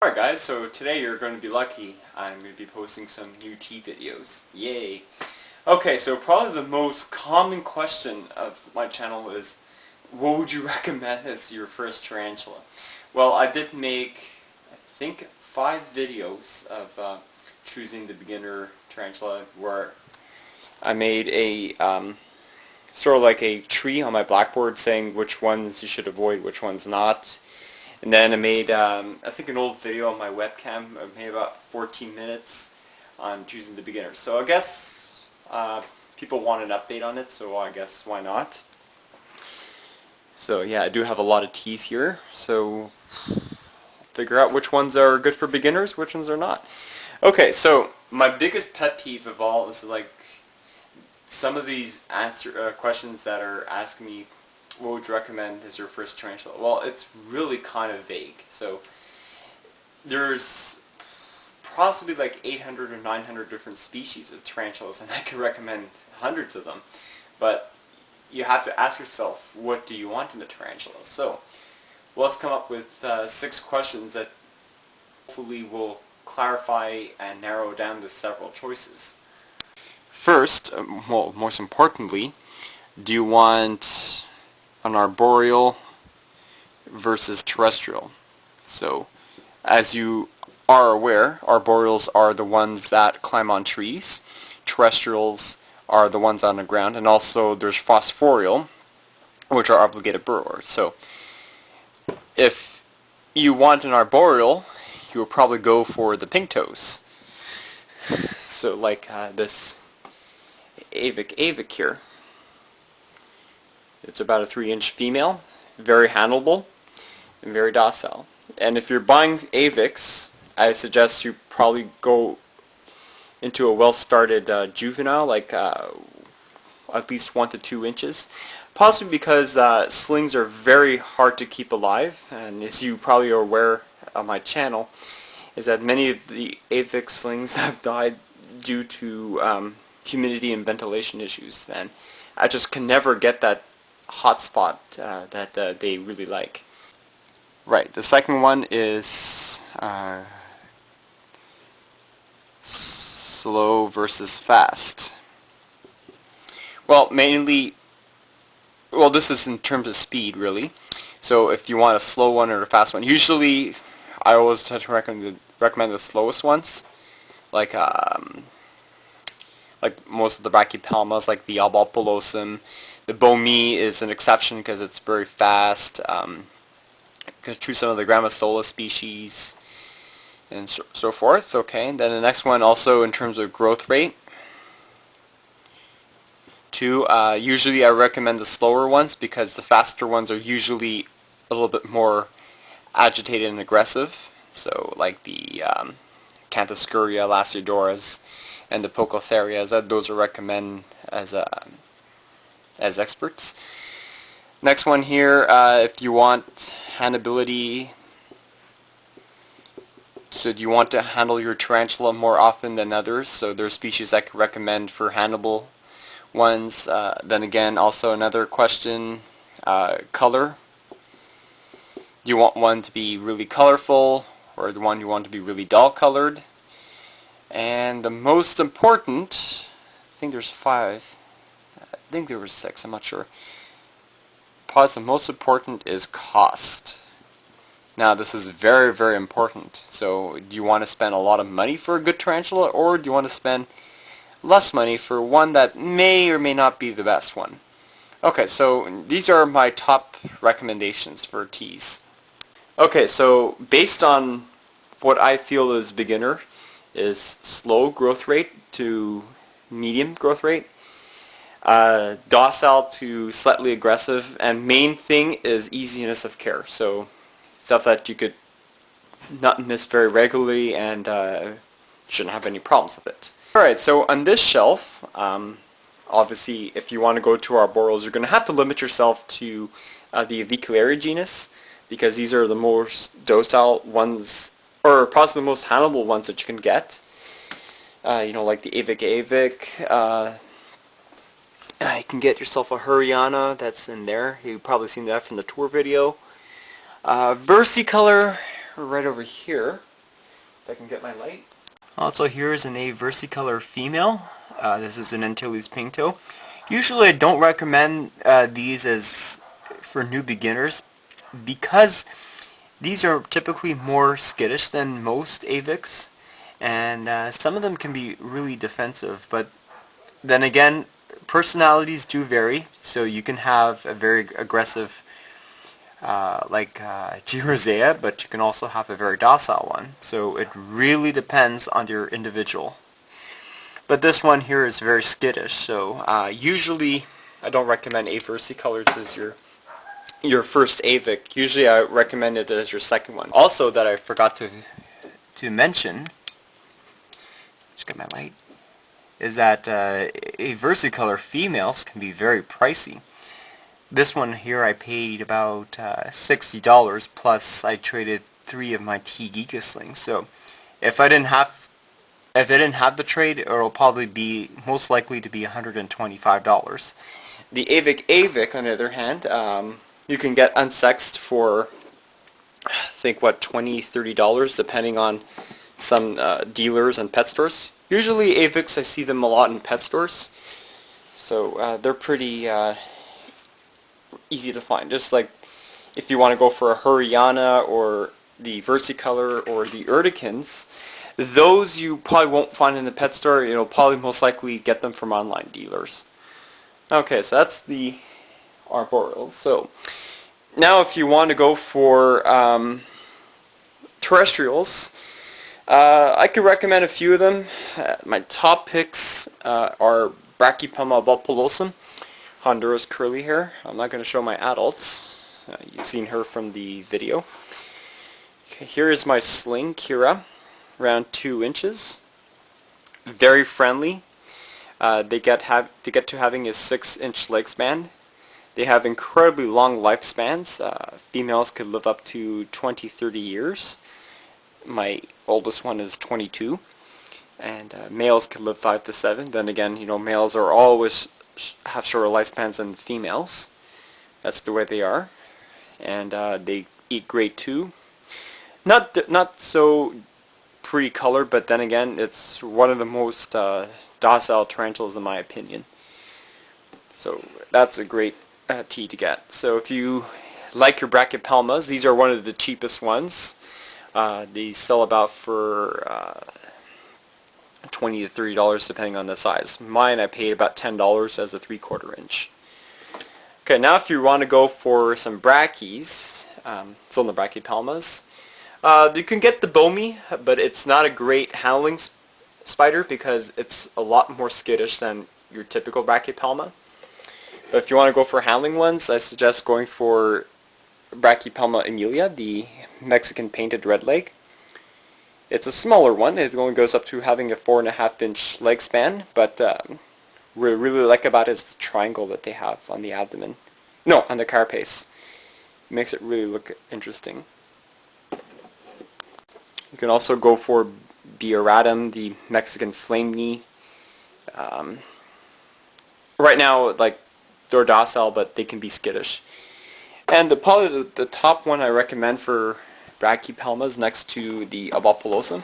Alright guys, so today you're going to be lucky. I'm going to be posting some new tea videos. Yay! Okay, so probably the most common question of my channel is, what would you recommend as your first tarantula? Well, I did make, I think, 5 videos of choosing the beginner tarantula, where I made a sort of like a tree on my blackboard saying which ones you should avoid, which ones not. And then I made, I think, an old video on my webcam. I made about 14 minutes on choosing the beginners. So I guess people want an update on it, so I guess why not? So yeah, I do have a lot of teas here. So figure out which ones are good for beginners, which ones are not. Okay, so my biggest pet peeve of all is like some of these questions that are asking me, what would you recommend as your first tarantula? Well, it's really kind of vague. So there's possibly like 800 or 900 different species of tarantulas, and I could recommend hundreds of them. But you have to ask yourself, what do you want in a tarantula? So let's come up with 6 questions that hopefully will clarify and narrow down the several choices. First, well, most importantly, do you want an arboreal versus terrestrial? So, as you are aware, arboreals are the ones that climb on trees. Terrestrials are the ones on the ground, and also there's phosphorial, which are obligated burrowers. So, if you want an arboreal, you will probably go for the pink toes. So, like this avic here. It's about a 3-inch female, very handleable, and very docile. And if you're buying avics, I suggest you probably go into a well-started juvenile, like at least 1 to 2 inches. Possibly because slings are very hard to keep alive, and as you probably are aware on my channel, is that many of the avic slings have died due to humidity and ventilation issues, and I just can never get that hot spot that they really like. Right, the second one is slow versus fast. Well, mainly, well, this is in terms of speed, really. So if you want a slow one or a fast one, usually I always try to recommend the slowest ones, like most of the brachypelmas, like the albopilosum. The Bomi is an exception because it's very fast. Because through some of the Grammostola species and so forth. Okay, and then the next one also in terms of growth rate. 2, usually I recommend the slower ones because the faster ones are usually a little bit more agitated and aggressive. So like the Canthoscuria, Lasiodoras, and the Pocotherias, those are recommend as experts. Next one here, if you want handleability, so do you want to handle your tarantula more often than others? So there's species I could recommend for handleable ones. Then again, also another question, color. Do you want one to be really colorful, or the one you want to be really dull colored? And the most important, I think there's 5, I think there were 6, I'm not sure. Probably the most important is cost. Now this is very, very important. So do you want to spend a lot of money for a good tarantula, or do you want to spend less money for one that may or may not be the best one? Okay, so these are my top recommendations for teas. Okay, so based on what I feel is beginner is slow growth rate to medium growth rate, docile to slightly aggressive, and main thing is easiness of care. So stuff that you could not miss very regularly and shouldn't have any problems with it. Alright, so on this shelf, obviously if you want to go to arboreals, you're going to have to limit yourself to the Avicularia genus, because these are the most docile ones, or possibly the most handleable ones that you can get. You know, like the avic. You can get yourself a Hurriana, that's in there. You've probably seen that from the tour video. Versicolor, right over here. If I can get my light. Also, here is an A versicolor female. This is an Antilles Pinto. Usually I don't recommend these as for new beginners because these are typically more skittish than most avics, and some of them can be really defensive, but then again, personalities do vary, so you can have a very aggressive G. rosea, but you can also have a very docile one. So it really depends on your individual. But this one here is very skittish, so usually I don't recommend A versicolors as your first avic. Usually I recommend it as your second one. Also, that I forgot to mention, just get my light, is that A versicolor females can be very pricey. This one here I paid about $60, plus I traded 3 of my T Giga slings. So if I didn't have the trade, it'll probably be most likely to be $125. The Avic on the other hand, you can get unsexed for I think what $20-$30 depending on some dealers and pet stores. Usually Avics, I see them a lot in pet stores, so they're pretty easy to find. Just like if you want to go for a Hurriana or the versicolor or the Urticans, those you probably won't find in the pet store. You'll probably most likely get them from online dealers. Okay, so that's the Arboreals. So now if you want to go for Terrestrials, I could recommend a few of them. My top picks are Brachypelma bulbulosum, Honduras curly hair. I'm not going to show my adults. You've seen her from the video. Okay, here is my sling, Kira, around 2 inches. Very friendly. They get to having a 6-inch leg span. They have incredibly long lifespans. Females could live up to 20-30 years. My oldest one is 22. And males could live 5 to 7. Then again, males are always have shorter lifespans than females. That's the way they are. And they eat great too. Not so pretty color, but then again, it's one of the most docile tarantulas in my opinion. So that's a great tea to get. So if you like your Brachypelmas, these are one of the cheapest ones. They sell about for $20 to $30 depending on the size. Mine I paid about $10 as a 3/4 inch. Okay, now if you want to go for some brackies, it's on the Brachypelmas. You can get the Bomi, but it's not a great howling spider because it's a lot more skittish than your typical Brachypelma. But if you want to go for howling ones, I suggest going for Brachypelma emilia, the Mexican painted redleg. It's a smaller one. It only goes up to having a 4.5-inch leg span, but what I really like about it is the triangle that they have on the abdomen. No, on the carapace. It makes it really look interesting. You can also go for Biaratum, the Mexican flame knee. Right now, they're docile, but they can be skittish. And probably the top one I recommend for Brachypelmas next to the Abapulosum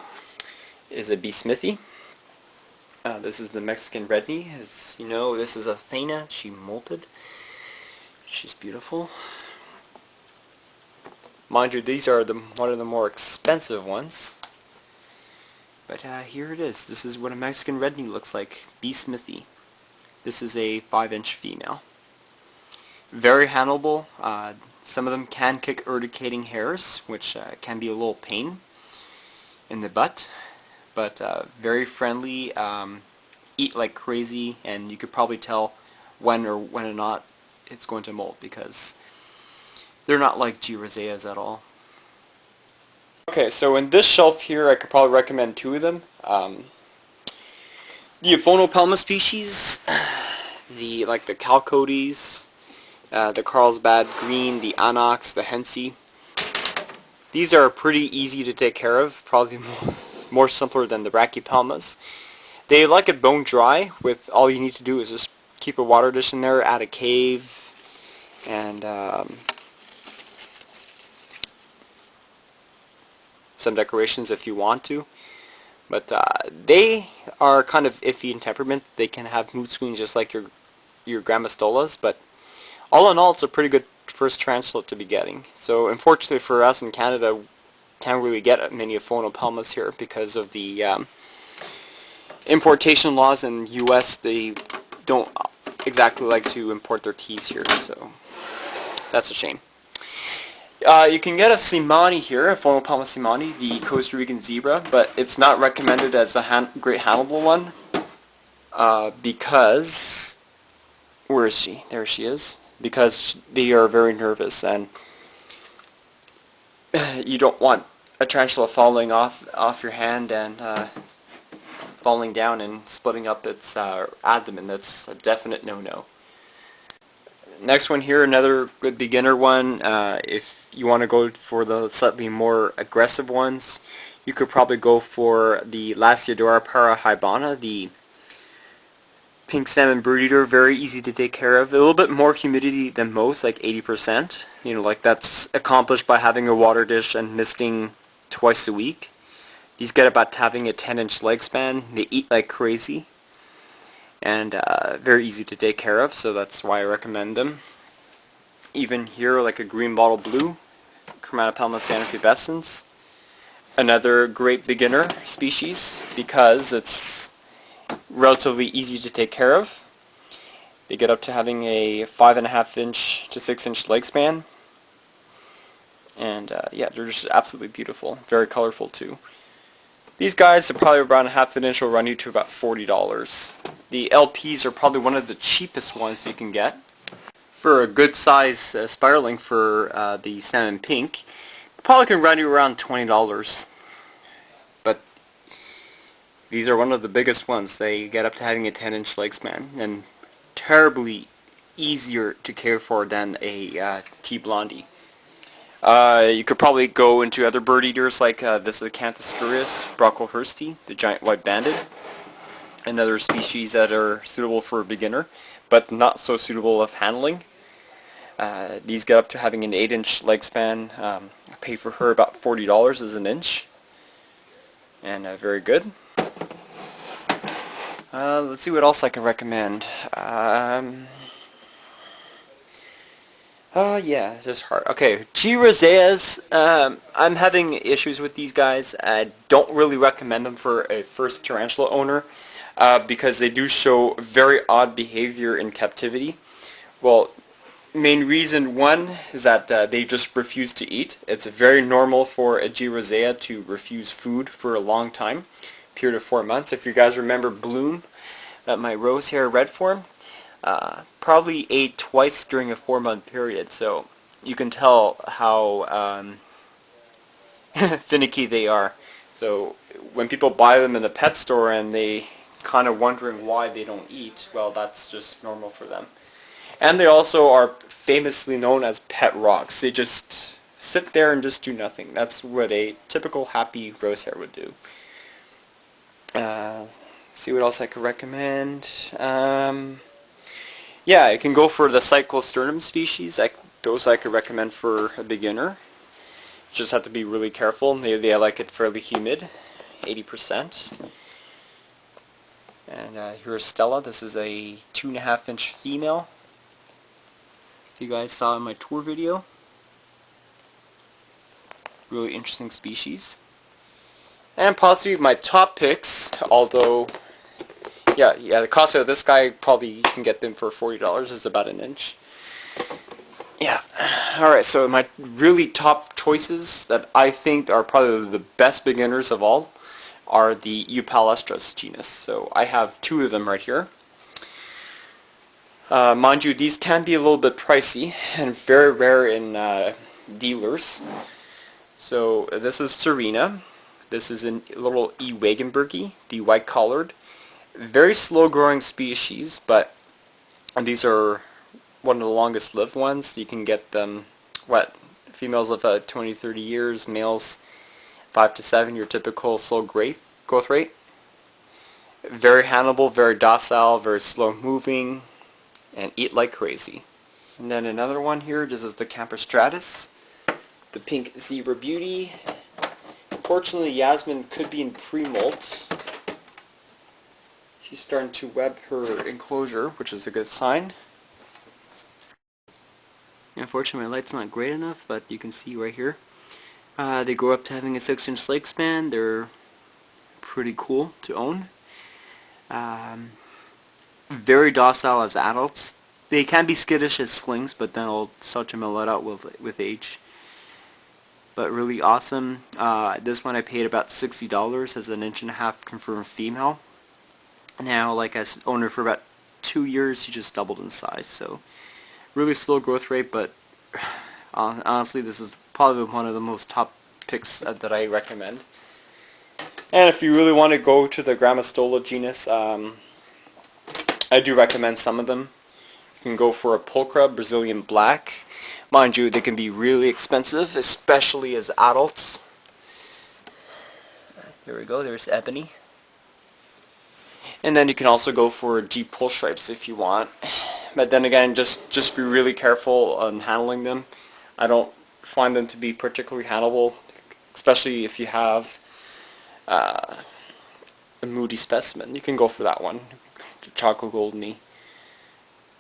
is a B. smithii. This is the Mexican red knee. As you know, this is Athena. She molted. She's beautiful. Mind you, these are one of the more expensive ones. But here it is. This is what a Mexican red knee looks like. B. smithii. This is a 5-inch female. Very handleable. Some of them can kick urticating hairs, which can be a little pain in the butt, but very friendly, eat like crazy, and you could probably tell when or not it's going to molt because they're not like G. roseas at all. Okay, so in this shelf here I could probably recommend 2 of them. The Aphonopelma species, the Chalcodes, the Carlsbad green, the Anox, the Hensi. These are pretty easy to take care of, probably more simpler than the Brachypelmas. They like it bone dry, with all you need to do is just keep a water dish in there, add a cave, and some decorations if you want to. But they are kind of iffy in temperament. They can have mood swings just like your grammostolas, but all in all, it's a pretty good first tarantula to be getting. So unfortunately for us in Canada, can't really get many Phonopoemas here because of the importation laws in the U.S. They don't exactly like to import their teas here, so that's a shame. You can get a Simani here, a Phonopoemus simani, the Costa Rican zebra, but it's not recommended as a great Hannibal one because, where is she? There she is. Because they are very nervous, and you don't want a tarantula falling off your hand and falling down and splitting up its abdomen. That's a definite no-no. Next one here, another good beginner one. If you want to go for the slightly more aggressive ones, you could probably go for the Lasiodora parahybana, the pink salmon bird eater. Very easy to take care of. A little bit more humidity than most, like 80%. You know, like that's accomplished by having a water dish and misting twice a week. These get about having a 10-inch leg span. They eat like crazy. And very easy to take care of, so that's why I recommend them. Even here, like a green bottle blue, Chromatopelma sanopubescens. Another great beginner species because it's relatively easy to take care of. They get up to having a 5.5-inch to 6-inch leg span. And yeah, they're just absolutely beautiful. Very colorful too. These guys are probably around a half an inch, will run you to about $40. The LPs are probably one of the cheapest ones you can get. For a good size spiraling for the salmon pink, probably can run you around $20. But these are one of the biggest ones. They get up to having a 10-inch leg span and terribly easier to care for than a T Blondie. You could probably go into other bird eaters like this is Acanthoscurus brocklehursti, the giant white banded. Another species that are suitable for a beginner, but not so suitable of handling. These get up to having an 8-inch leg span. I pay for her about $40 as an inch. And very good. Let's see what else I can recommend. Yeah, just hard. Okay, G. roseas. I'm having issues with these guys. I don't really recommend them for a first tarantula owner because they do show very odd behavior in captivity. Well, main reason one is that they just refuse to eat. It's very normal for a G. rosea to refuse food for a long time, period of 4 months. If you guys remember Bloom, my rose hair red form, probably ate twice during a 4-month period, so you can tell how finicky they are. So when people buy them in the pet store and they kind of wondering why they don't eat, well, that's just normal for them. And they also are famously known as pet rocks. They just sit there and just do nothing. That's what a typical happy rosehair would do. See what else I could recommend. Yeah, you can go for the Cyclosternum species. Those I could recommend for a beginner. You just have to be really careful. They like it fairly humid, 80%. And here's Stella. This is a 2.5-inch female. If you guys saw in my tour video. Really interesting species. And possibly my top picks, although yeah, the cost of this guy, probably you can get them for $40, is about an inch. Yeah, alright, so my really top choices that I think are probably the best beginners of all are the Eupalestris genus. So I have 2 of them right here. Mind you, these can be a little bit pricey and very rare in dealers. So this is Serena. This is a little E. Wagenbergi, the white-collared. Very slow-growing species, but these are one of the longest-lived ones. You can get them, females live 20-30 years, males 5 to 7, your typical slow growth rate. Very handleable, very docile, very slow-moving, and eat like crazy. And then another one here, this is the Camperstratus, the pink zebra beauty. Unfortunately, Yasmin could be in pre-molt. She's starting to web her enclosure, which is a good sign. Unfortunately, my light's not great enough, but you can see right here. They grow up to having a 6-inch leg span. They're pretty cool to own. Very docile as adults. They can be skittish as slings, but then I'll start to mellow out with age. But really awesome. This one I paid about $60 as an 1.5-inch confirmed female. Now, like as owner for about 2 years, she just doubled in size. So really slow growth rate, but honestly, this is probably one of the most top picks that I recommend. And if you really want to go to the Grammostola genus, I do recommend some of them. You can go for a pulchra, Brazilian black. Mind you, they can be really expensive, especially as adults. There we go, there's ebony. And then you can also go for deep pull stripes if you want. But then again, just be really careful on handling them. I don't find them to be particularly handleable, especially if you have a moody specimen. You can go for that one, chocolate goldeny.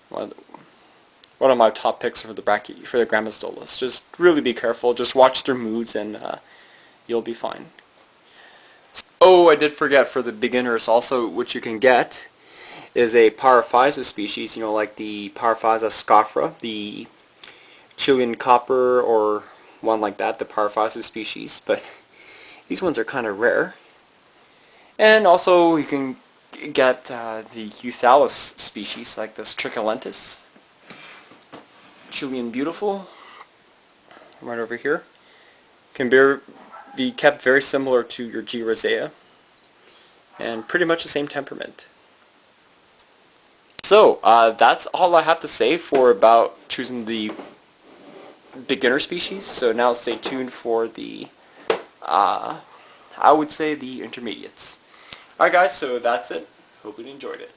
One of my top picks for the Grammostolas. Just really be careful. Just watch their moods, and you'll be fine. Oh, I did forget for the beginners also, what you can get is a Paraphysa species, you know, like the Paraphysa scapha, the Chilean copper, or one like that, the Paraphysa species, but these ones are kind of rare. And also you can get the Euthalus species, like this Tricholentis, Chilean beautiful, right over here. Can be kept very similar to your G. rosea, and pretty much the same temperament. So, that's all I have to say for about choosing the beginner species. So now stay tuned for the, I would say the intermediates. Alright guys, so that's it. Hope you enjoyed it.